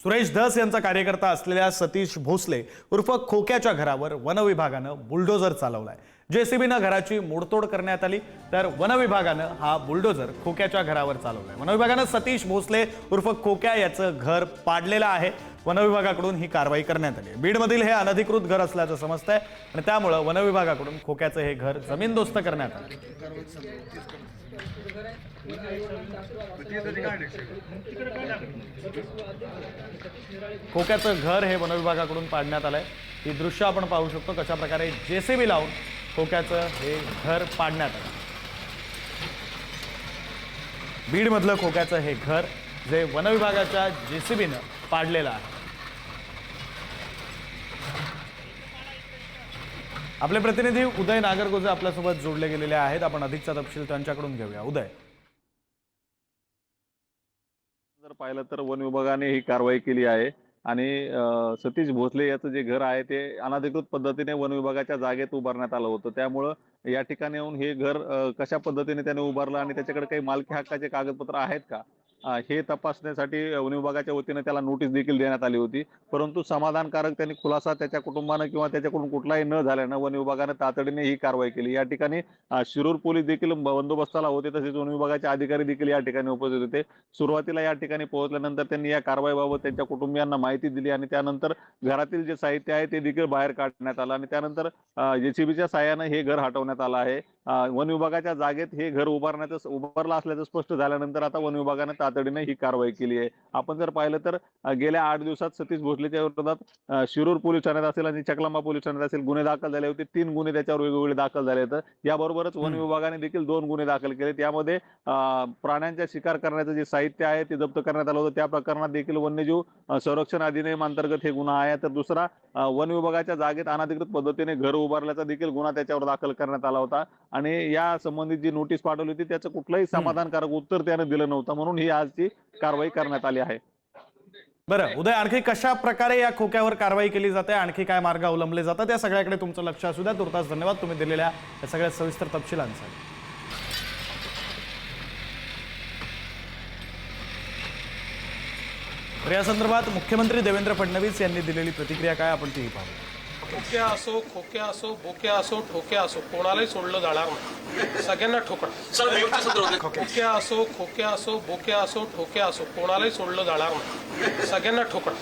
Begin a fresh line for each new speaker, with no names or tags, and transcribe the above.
सुरेश धस यांचा कार्यकर्ता असलेल्या सतीश भोसले उर्फ खोक्याच्या घरावर वनविभागानं बुलडोजर चालवलाय। जेसीबीनं घराची मोडतोड करण्यात आली, तर वनविभागानं हा बुलडोजर खोक्याच्या घरावर चालवलाय। वनविभागानं सतीश भोसले उर्फ खोक्या याचं घर पाडलेलं आहे। वनविभागाकडून ही कारवाई करण्यात आली। बीडमधील हे अनधिकृत घर असल्याचं समजतंय आणि त्यामुळे वनविभागाकडून खोक्याचं हे घर जमीनदोस्त करण्यात आलं। खोक्याचं घर हे वनविभागाकडून पाडण्यात आलंय। ही दृश्य आपण पाहू शकतो कशा प्रकारे जेसीबी लावून खोक्याचं हे घर पाडण्यात आलं। बीडमधलं खोक्याचं हे घर जे वनविभागाच्या जेसीबीनं पाडलेलं आहे। आपले प्रतिनिधी उदय नागरगोजे आपल्यासोबत जोडले गेलेले आहेत। आपण अधिकचा तपशील त्यांच्याकडून घेऊया। उदय,
जर पाहिलं तर वन विभागाने ही कारवाई केली आहे आणि सतीश भोसले याचं जे घर आहे ते अनधिकृत पद्धतीने वन विभागाच्या जागेत उभारण्यात आलं होतं। त्यामुळे या ठिकाणी येऊन हे घर कशा पद्धतीने त्याने उभारलं आणि त्याच्याकडे काही मालकी हक्काचे कागदपत्र आहेत का हे तपासण्यासाठी वन विभागाच्या वतीने त्याला नोटीस देखील देण्यात आली होती। परंतु समाधानकारक त्यांनी खुलासा त्याच्या कुटुंबानं किंवा त्याच्याकडून कुठलाही न झाल्यानं वन विभागाने तातडीने ही कारवाई केली। या ठिकाणी शिरूर पोलीस देखील बंदोबस्ताला होते, तसेच वन विभागाचे अधिकारी देखील या ठिकाणी उपस्थित होते। सुरुवातीला या ठिकाणी पोहोचल्यानंतर त्यांनी या कारवाईबाबत त्यांच्या कुटुंबियांना माहिती दिली आणि त्यानंतर घरातील जे साहित्य आहे ते देखील बाहेर काढण्यात आलं आणि त्यानंतर जेसीबीच्या साहाय्याने हे घर हटवण्यात आलं आहे। वन विभागाच्या जागेत हे घर उभारलं असल्याचं स्पष्ट झाल्यानंतर आता वन विभागाने तातडीने ही कारवाई केली आहे। आपण जर पाहिलं तर गेल्या 8 दिवसात सतीश भोसलेच्या विरोधात शिरूर पोलीस ठाण्यात असेल आणि चकलांबा पोलीस ठाण्यात असेल गुन्हे दाखल झाले होते। 3 गुन्हे त्याच्यावर वेगवेगळे दाखल झाले आहेत। याबरोबरच वन विभागाने देखील 2 गुन्हे दाखल केले। त्यामध्ये प्राण्यांच्या शिकार करण्याचं जे साहित्य आहे ते जप्त करण्यात आलं होतं। त्या प्रकरणात देखील वन्यजीव संरक्षण अधिनियम अंतर्गत हे गुन्हा आहे। तर दुसरा वन विभागाच्या जागेत अनधिकृत पद्धतीने घर उभारल्याचा देखील गुन्हा त्याच्यावर दाखल करण्यात आला होता आणि या संबंधित जी नोटीस पाठवली होती त्याचं कुठलंही समाधानकारक उत्तर त्याने दिलं नव्हतं, म्हणून ही आजची कारवाई करण्यात आली आहे।
बरं उदय, आणखी कशा प्रकारे या खोक्यावर कारवाई केली जाते, आणखी काय मार्ग अवलंबले जातात, त्या सगळ्याकडे तुमचं लक्ष असू द्या। तुर्तास धन्यवाद तुम्ही दिलेल्या या सगळ्या सविस्तर तपशिलांसाठी। या संदर्भात मुख्यमंत्री देवेंद्र फडणवीस यांनी दिलेली प्रतिक्रिया काय आपण तीही पाहू।
खोक्या असो, खोक्या असो, बोक्या असो, ठोक्या असो, कोणालाही सोडलं जाणार नाही। सगळ्यांना ठोकणार। खोक्या असो, खोक्या असो, बोक्या असो, ठोक्या असो, कोणालाही सोडलं जाणार नाही। सगळ्यांना ठोकणार।